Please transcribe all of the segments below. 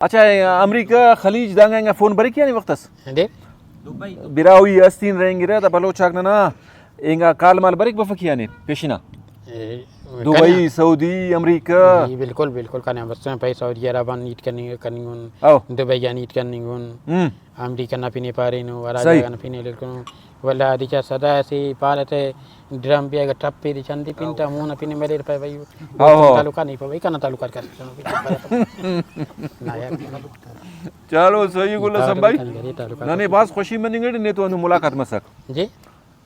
अच्छा America खलीज Danga phone बरी किया नहीं वक्तस दे बिरावी अस्तीन रहेंगे रे तबलो चाकना इंगा काल माल बरी बफ किया ने पेशिना दुबई सऊदी अमेरिका जी बिल्कुल बिल्कुल करने बस भाई सऊदी अरब नीट करनी आओ दुबई या नीट करनी अमेरिका ना पीने पा रही नो वाला सही जगह ना पीने लेकिन वाला दिशा सदा ऐसे पालते ड्रम पे अगर टप पे चंदी पिंटा मुंह ना पीने मेरे पे भाई तालुका नहीं भाई करना तालुका कर ना यार चलो सही गुलसम भाई नने बास खुशी मनिंगटी ने तो मुलाकात मसक जी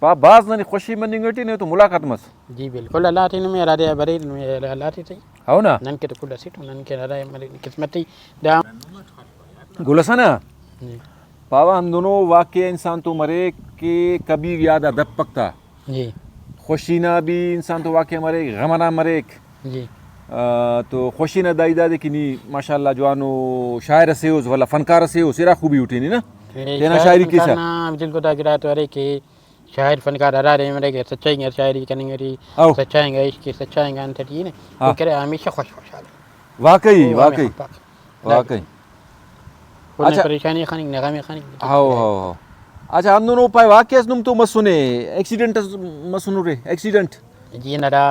बास नने खुशी मनिंगटी ने तो मुलाकात मस जी बिल्कुल अल्लाह ती मेरा दे बरे अल्लाह ती हो ना नन के तो कुल सीट नन के रहा मेरी किस्मती दा गुलसना जी पावा हम दोनों वाकई इंसान तो मरे कि कभी याद अदब पकता जी खुशी ना भी इंसान तो वाकई मरे गम ना मरे जी तो खुशी ना दाई दादी की नी माशाल्लाह जवानो शायर से उस वाला फनकार से उस इरा खूबी उठी नी ना तेना शायरी की सा दिल को ताकि तो अरे कि शायर फनकार हरा रहे मेरे के सच्चाई है शायरी करनी मेरी आओ सच्चाई है इसकी सच्चाई है अंत ठीक है वो करे हमेशा खुश खुशहाल वाकई वाकई वाकई अच्छा परेशानी खानी नगमे खानी हाओ हाओ हाओ अच्छा हम दोनों पाए वाकई नुम तो मसुने एक्सीडेंट मसुनु रे एक्सीडेंट जी नरा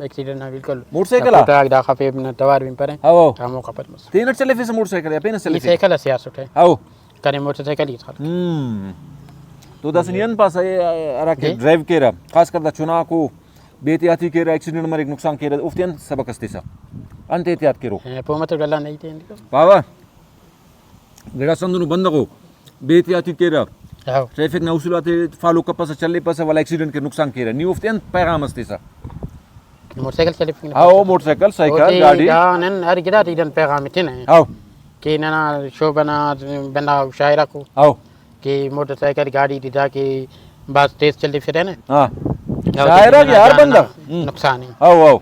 एक्सीडेंट ना बिल्कुल मोटरसाइकिल आ ट्रक दा खफे न तवार बिन परे हाओ कामो खपत मस तीन चले फिर मोटरसाइकिल या पेन चले साइकिल से आसुट है हाओ करे मोटरसाइकिल ही था तो दसनियन पास अरा के ड्राइव केरा खास कर चुना को बेहतियाती केरा एक्सीडेंट मरे नुकसान केरा उफ्तियन सबक अस्तिसा अंत एहतियात केरो पोमत गल्ला नहीं थे बाबा गड़ा संदनु बंद को बेहतियाती केरा हाओ ट्रैफिक ना उसूलात फॉलो कपस चलने पस वाला एक्सीडेंट के नुकसान केरा नी उफ्तियन पैगाम अस्तिसा मोटरसाइकिल चले फिर आओ मोटरसाइकिल साइकिल गाड़ी नन हर गिदा तीन पैगाम थे ना आओ कि नना शोभना बंदा शायरा को आओ कि मोटरसाइकिल गाड़ी दिदा कि बस तेज चलती फिरे ना हाँ शायरा की हर बंदा नुकसान है आओ आओ